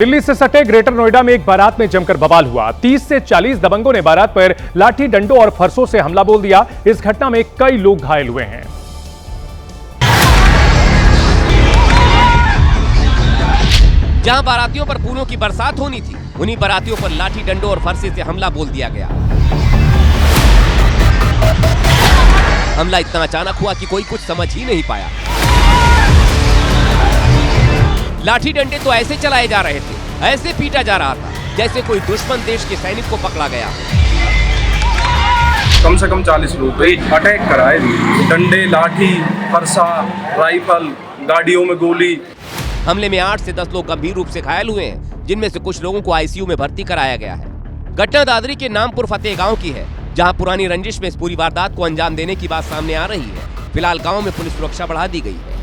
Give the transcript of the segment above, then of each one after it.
दिल्ली से सटे ग्रेटर नोएडा में एक बारात में जमकर बवाल हुआ। 30 से 40 दबंगों ने बारात पर लाठी डंडों और फरसों से हमला बोल दिया। इस घटना में कई लोग घायल हुए हैं। जहां बारातियों पर फूलों की बरसात होनी थी, उन्हीं बारातियों पर लाठी डंडों और फरसे से हमला बोल दिया गया। हमला इतना अचानक हुआ कि कोई कुछ समझ ही नहीं पाया। लाठी डंडे तो ऐसे चलाए जा रहे थे, ऐसे पीटा जा रहा था जैसे कोई दुश्मन देश के सैनिक को पकड़ा गया। कम से कम 40 लोग अटैक कराए, डंडे, लाठी, फरसा, राइफल, गाड़ियों में गोली। हमले में 8 से 10 लोग गंभीर रूप से घायल हुए हैं, जिनमें से कुछ लोगों को आईसीयू में भर्ती कराया गया है। घटना दादरी के नामपुर फतेह गांव की है, जहां पुरानी रंजिश में इस पूरी वारदात को अंजाम देने की बात सामने आ रही है। फिलहाल गांव में पुलिस सुरक्षा बढ़ा दी गई है।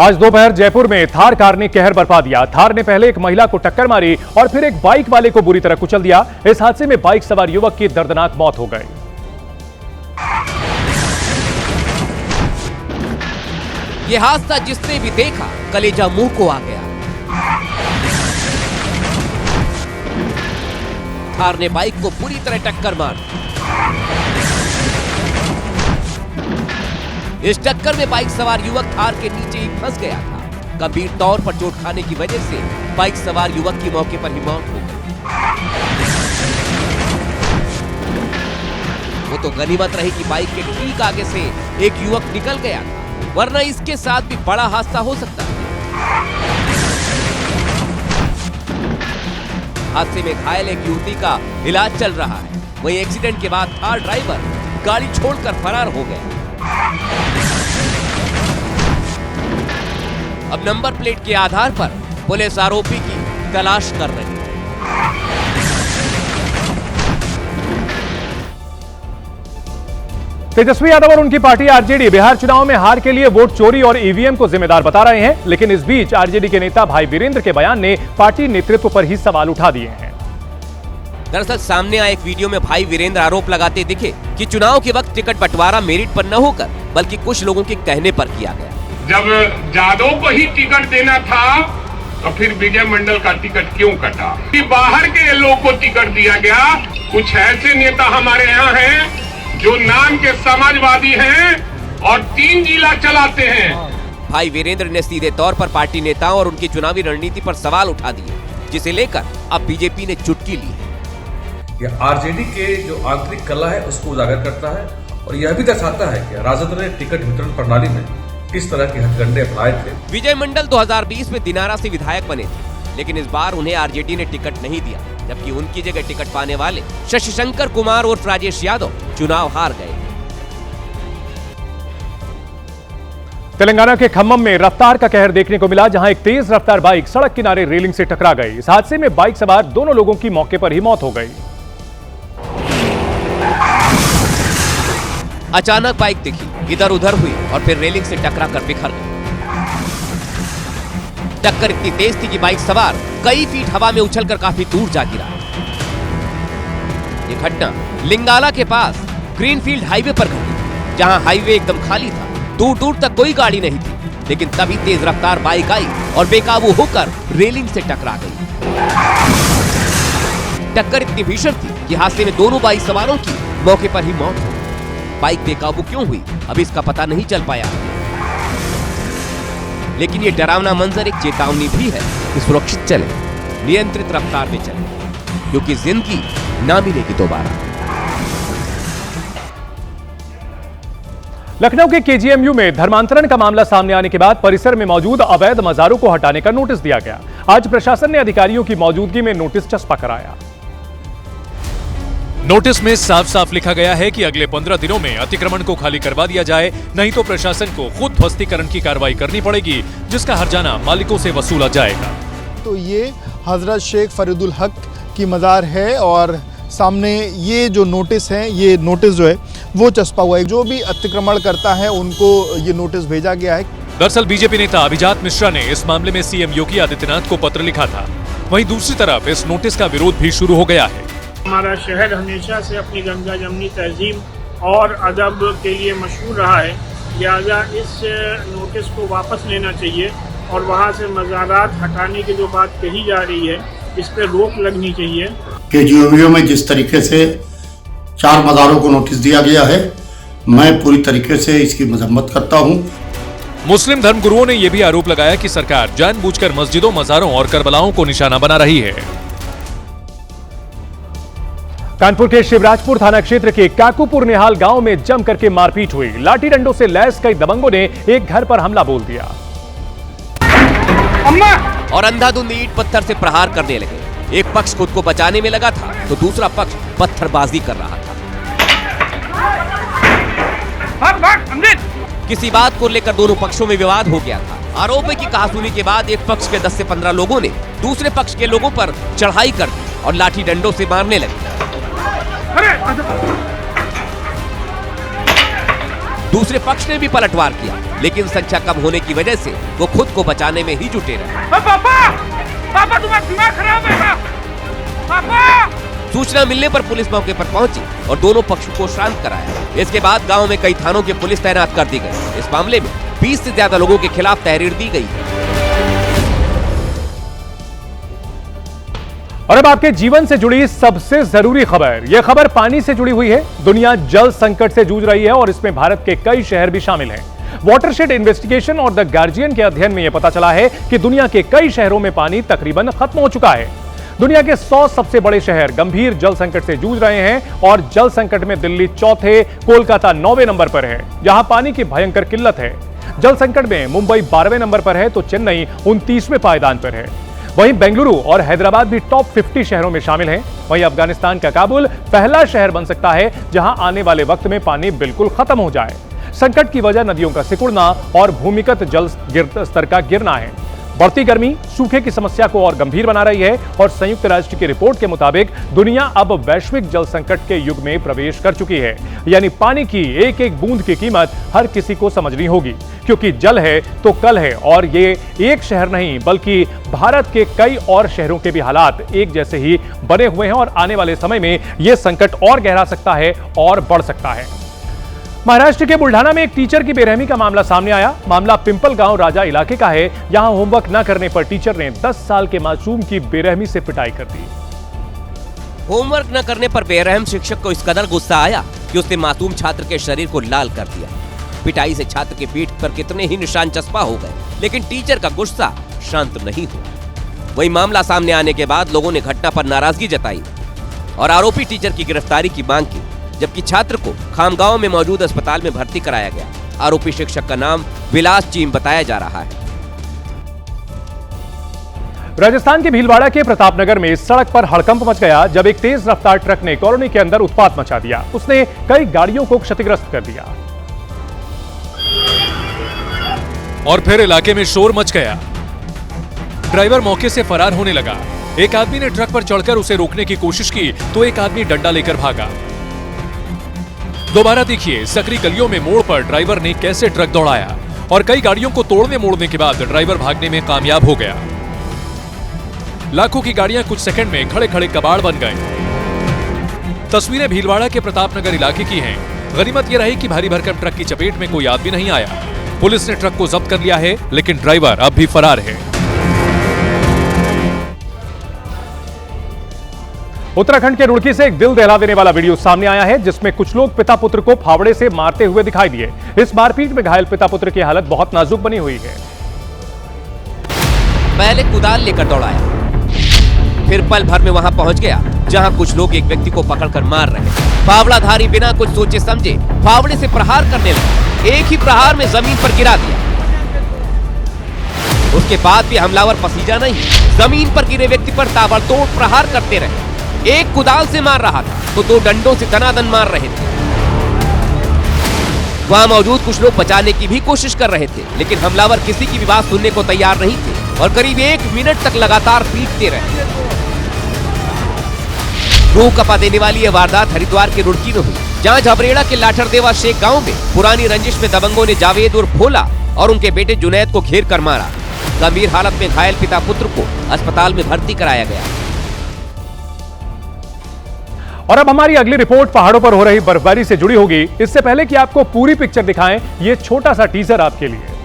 आज दोपहर जयपुर में थार कार ने कहर बरपा दिया। थार ने पहले एक महिला को टक्कर मारी और फिर एक बाइक वाले को बुरी तरह कुचल दिया। इस हादसे में बाइक सवार युवक की दर्दनाक मौत हो गई। यह हादसा जिसने भी देखा कलेजा मुंह को आ गया। थार ने बाइक को पूरी तरह टक्कर मार। इस टक्कर में बाइक सवार युवक थार के नीचे ही फंस गया था। गंभीर तौर पर चोट खाने की वजह से बाइक सवार युवक की मौके पर ही मौत हो गई। वो तो गनीमत रही कि बाइक के ठीक आगे से एक युवक निकल गया था, वरना इसके साथ भी बड़ा हादसा हो सकता है। हादसे में घायल एक युवती का इलाज चल रहा है। वहीं एक्सीडेंट के बाद थार ड्राइवर गाड़ी छोड़कर फरार हो गया। अब नंबर प्लेट के आधार पर पुलिस आरोपी की तलाश कर रही है। तेजस्वी यादव और उनकी पार्टी आरजेडी बिहार चुनाव में हार के लिए वोट चोरी और ईवीएम को जिम्मेदार बता रहे हैं, लेकिन इस बीच आरजेडी के नेता भाई वीरेंद्र के बयान ने पार्टी नेतृत्व पर ही सवाल उठा दिए हैं। दरअसल सामने आए एक वीडियो में भाई वीरेंद्र आरोप लगाते दिखे कि चुनाव के वक्त टिकट बंटवारा मेरिट पर न होकर बल्कि कुछ लोगों के कहने पर किया गया। जब जादव को ही टिकट देना था तो फिर विजय मंडल का टिकट क्यों कटा? कि बाहर के लोग को टिकट दिया गया। कुछ ऐसे नेता हमारे यहाँ हैं जो नाम के समाजवादी हैं और 3 जिला चलाते हैं। भाई वीरेंद्र ने सीधे तौर पर पार्टी नेताओं और उनकी चुनावी रणनीति पर सवाल उठा दिए, जिसे लेकर अब बीजेपी ने चुटकी ली है। यह आरजेडी के जो आंतरिक कला है उसको उजागर करता है और यह भी दर्शाता है कि राजद ने टिकट वितरण प्रणाली में किस तरह के हथकंडे अपनाए थे। विजय मंडल 2020 में दिनारा से विधायक बने थे, लेकिन इस बार उन्हें आरजेडी ने टिकट नहीं दिया, जबकि उनकी जगह टिकट पाने वाले शशिशंकर कुमार और राजेश यादव चुनाव हार गए। तेलंगाना के खम्मम में रफ्तार का कहर देखने को मिला, जहां एक तेज रफ्तार बाइक सड़क किनारे रेलिंग से टकरा गई। इस हादसे में बाइक सवार दोनों लोगों की मौके पर ही मौत हो गई। अचानक बाइक दिखी, इधर उधर हुई और फिर रेलिंग से टकरा कर बिखर गई। टक्कर इतनी तेज थी कि बाइक सवार कई फीट हवा में उछलकर काफी दूर जा गिरा। यह घटना लिंगाला के पास ग्रीनफील्ड हाईवे पर घटी, जहां हाईवे एकदम खाली था, दूर दूर तक कोई गाड़ी नहीं थी। लेकिन तभी तेज रफ्तार बाइक आई और बेकाबू होकर रेलिंग से टकरा गई। टक्कर इतनी भीषण थी कि हादसे में दोनों बाइक सवारों की मौके पर ही मौत हो गई। बाइक बेकाबू क्यों हुई अभी इसका पता नहीं चल पाया, लेकिन ये डरावना मंजर एक चेतावनी भी है कि सुरक्षित चले, नियंत्रित रफ्तार में चले, क्योंकि जिंदगी ना मिलेगी दोबारा। लखनऊ के केजीएमयू में धर्मांतरण का मामला सामने आने के बाद परिसर में मौजूद अवैध मजारों को हटाने का नोटिस दिया गया। आज प्रशासन ने अधिकारियों की मौजूदगी में नोटिस चस्पा कराया। नोटिस में साफ साफ लिखा गया है कि अगले 15 दिनों में अतिक्रमण को खाली करवा दिया जाए, नहीं तो प्रशासन को खुद ध्वस्तीकरण की कार्रवाई करनी पड़ेगी, जिसका हर्जाना मालिकों से वसूला जाएगा। तो ये हजरत शेख फरीदुल हक की मज़ार है और सामने ये जो नोटिस है, ये नोटिस जो है वो चस्पा हुआ है। जो भी अतिक्रमण करता है उनको ये नोटिस भेजा गया है। दरअसल बीजेपी नेता अभिजात मिश्रा ने इस मामले में सीएम योगी आदित्यनाथ को पत्र लिखा था। वहीं दूसरी तरफ इस नोटिस का विरोध भी शुरू हो गया है। हमारा शहर हमेशा से अपनी गंगा जमनी तहजीब और अदब के लिए मशहूर रहा है, लिहाजा इस नोटिस को वापस लेना चाहिए और वहाँ से मज़ारात हटाने की जो बात कही जा रही है, इस पर रोक लगनी चाहिए। केजीओवीओ में जिस तरीके से 4 मज़ारों को नोटिस दिया गया है, मैं पूरी तरीके से इसकी मजम्मत करता हूँ। मुस्लिम धर्मगुरुओं ने यह भी आरोप लगाया कि सरकार जानबूझकर मस्जिदों, मज़ारों और करबलाओं को निशाना बना रही है। कानपुर के शिवराजपुर थाना क्षेत्र के काकूपुर निहाल गांव में जम करके मारपीट हुई। लाठी डंडों से लैस कई दबंगों ने एक घर पर हमला बोल दिया और अंधाधुंध ईंट पत्थर से प्रहार करने लगे। एक पक्ष खुद को बचाने में लगा था तो दूसरा पक्ष पत्थरबाजी कर रहा था। किसी बात को लेकर दोनों पक्षों में विवाद हो गया था। आरोप है कि कहासुनी के बाद एक पक्ष के 10 से 15 लोगों ने दूसरे पक्ष के लोगों पर चढ़ाई कर दी और लाठी डंडों से मारने लगे। दूसरे पक्ष ने भी पलटवार किया, लेकिन संख्या कम होने की वजह से वो खुद को बचाने में ही जुटे रहे। पापा तुम्हारा दिमाग खराब है पापा। सूचना मिलने पर पुलिस मौके पर पहुंची और दोनों पक्षों को शांत कराया। इसके बाद गांव में कई थानों की पुलिस तैनात कर दी गई। इस मामले में 20 से ज्यादा लोगों के खिलाफ तहरीर दी गई है। और अब आपके जीवन से जुड़ी सबसे जरूरी खबर। यह खबर पानी से जुड़ी हुई है। दुनिया जल संकट से जूझ रही है और इसमें भारत के कई शहर भी शामिल हैं। वाटरशेड इन्वेस्टिगेशन और द गार्जियन के अध्ययन में यह पता चला है कि दुनिया के कई शहरों में पानी तकरीबन खत्म हो चुका है। दुनिया के 100 सबसे बड़े शहर गंभीर जल संकट से जूझ रहे हैं और जल संकट में दिल्ली चौथे, कोलकाता 9वें नंबर पर है, जहां पानी की भयंकर किल्लत है। जल संकट में मुंबई 12वें नंबर पर है तो चेन्नई 29वें पायदान पर है। वहीं बेंगलुरु और हैदराबाद भी टॉप 50 शहरों में शामिल हैं। वहीं अफगानिस्तान का काबुल पहला शहर बन सकता है जहां आने वाले वक्त में पानी बिल्कुल खत्म हो जाए। संकट की वजह नदियों का सिकुड़ना और भूमिगत जल स्तर का गिरना है। बढ़ती गर्मी सूखे की समस्या को और गंभीर बना रही है और संयुक्त राष्ट्र की रिपोर्ट के मुताबिक दुनिया अब वैश्विक जल संकट के युग में प्रवेश कर चुकी है। यानी पानी की एक एक बूंद की कीमत हर किसी को समझनी होगी, क्योंकि जल है तो कल है। और ये एक शहर नहीं बल्कि भारत के कई और शहरों के भी हालात एक जैसे ही बने हुए हैं और आने वाले समय में यह संकट और गहरा सकता है और बढ़ सकता है। महाराष्ट्र के बुल्ढाना में एक टीचर की बेरहमी का मामला सामने आया। मामला पिंपल गांव राजा इलाके का है। यहां होमवर्क न करने पर टीचर ने 10 साल के मासूम की बेरहमी से पिटाई कर दी। होमवर्क न करने पर बेरहम शिक्षक को इस कदर गुस्सा आया कि उसने मासूम छात्र के शरीर को लाल कर दिया। पिटाई से छात्र की पीठ पर कितने ही निशान चस्पा हो गए, लेकिन टीचर का गुस्सा शांत नहीं हुआ। वही मामला सामने आने के बाद लोगों ने घटना पर नाराजगी जताई और आरोपी टीचर की गिरफ्तारी की मांग की, जबकि छात्र को खामगांव में मौजूद अस्पताल में भर्ती कराया गया। आरोपी शिक्षक का नाम विलास चीम बताया जा रहा है। राजस्थान के भीलवाड़ा के प्रतापनगर में सड़क पर हड़कंप मच गया जब एक तेज रफ्तार ट्रक ने कॉलोनी के अंदर उत्पात मचा दिया। उसने कई गाड़ियों को क्षतिग्रस्त कर दिया और फिर इलाके में शोर मच गया। ड्राइवर मौके से फरार होने लगा। एक आदमी ने ट्रक पर चढ़कर उसे रोकने की कोशिश की तो एक आदमी डंडा लेकर भागा। दोबारा देखिए सकरी गलियों में मोड़ पर ड्राइवर ने कैसे ट्रक दौड़ाया और कई गाड़ियों को तोड़ने मोड़ने के बाद ड्राइवर भागने में कामयाब हो गया। लाखों की गाड़ियां कुछ सेकंड में खड़े खड़े कबाड़ बन गए। तस्वीरें भीलवाड़ा के प्रतापनगर इलाके की हैं। गनीमत यह रही कि भारी भरकम ट्रक की चपेट में कोई आदमी नहीं आया। पुलिस ने ट्रक को जब्त कर लिया है, लेकिन ड्राइवर अब भी फरार है। उत्तराखंड के रुड़की से एक दिल दहला देने वाला वीडियो सामने आया है, जिसमें कुछ लोग पिता पुत्र को फावड़े से मारते हुए दिखाई दिए। इस मारपीट में घायल पिता पुत्र की हालत बहुत नाजुक बनी हुई है। पहले कुदाल लेकर दौड़ाया, फिर पल भर में वहां पहुंच गया जहां कुछ लोग एक व्यक्ति को पकड़कर मार रहे। फावड़ाधारी बिना कुछ सोचे समझे फावड़े से प्रहार करने लगा। एक ही प्रहार में जमीन पर गिरा दिया। उसके बाद भी हमलावर पसीजा नहीं, जमीन पर गिरे व्यक्ति पर ताबड़तोड़ प्रहार करते रहे। एक कुदाल से मार रहा था तो 2 डंडों से दनादन मार रहे थे। वहां मौजूद कुछ लोग बचाने की भी कोशिश कर रहे थे, लेकिन हमलावर किसी की भी बात सुनने को तैयार नहीं थे और करीब 1 मिनट तक लगातार पीटते रहे। रूह कपा देने वाली यह वारदात हरिद्वार के रुड़की में हुई, जहां झबरेड़ा के लाठरदेवा शेख गांव में पुरानी रंजिश में दबंगों ने जावेद उर्फ भोला और उनके बेटे जुनैद को घेर कर मारा। गंभीर हालत में घायल पिता पुत्र को अस्पताल में भर्ती कराया गया। और अब हमारी अगली रिपोर्ट पहाड़ों पर हो रही बर्फबारी से जुड़ी होगी। इससे पहले कि आपको पूरी पिक्चर दिखाएं, ये छोटा सा टीजर आपके लिए।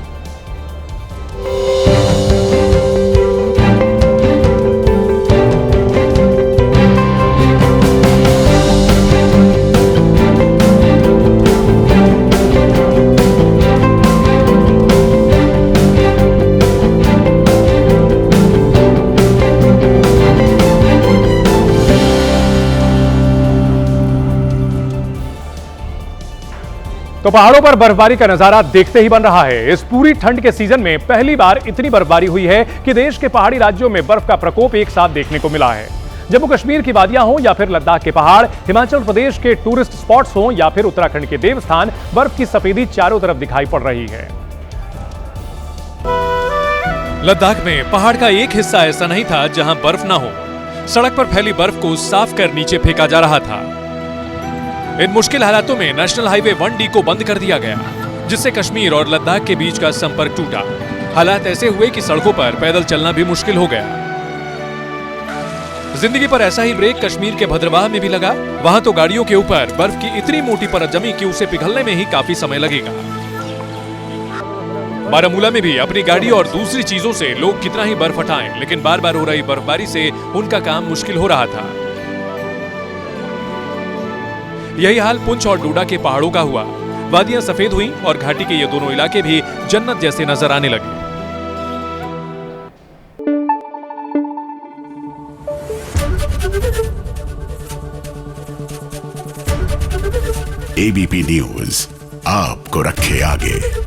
तो पहाड़ों पर बर्फबारी का नजारा देखते ही बन रहा है। इस पूरी ठंड के सीजन में पहली बार इतनी बर्फबारी हुई है कि देश के पहाड़ी राज्यों में बर्फ का प्रकोप एक साथ देखने को मिला है। जम्मू कश्मीर की वादियां हो या फिर लद्दाख के पहाड़, हिमाचल प्रदेश के टूरिस्ट स्पॉट्स हो या फिर उत्तराखंड के देवस्थान, बर्फ की सफेदी चारों तरफ दिखाई पड़ रही है। लद्दाख में पहाड़ का एक हिस्सा ऐसा नहीं था जहां बर्फ ना हो। सड़क पर फैली बर्फ को साफ कर नीचे फेंका जा रहा था। इन मुश्किल हालातों में नेशनल हाईवे 1D को बंद कर दिया गया, जिससे कश्मीर और लद्दाख के बीच का संपर्क टूटा। हालात ऐसे हुए कि सड़कों पर पैदल चलना भी मुश्किल हो गया। जिंदगी पर ऐसा ही ब्रेक कश्मीर के भद्रवाह में भी लगा। वहां तो गाड़ियों के ऊपर बर्फ की इतनी मोटी परत जमी कि उसे पिघलने में ही काफी समय लगेगा। बारामूला में भी अपनी गाड़ी और दूसरी चीजों से लोग कितना ही बर्फ हटाएं, लेकिन बार बार हो रही बर्फबारी से उनका काम मुश्किल हो रहा था। यही हाल पुंछ और डोडा के पहाड़ों का हुआ। वादियां सफेद हुई और घाटी के ये दोनों इलाके भी जन्नत जैसे नजर आने लगे। एबीपी न्यूज आपको रखे आगे।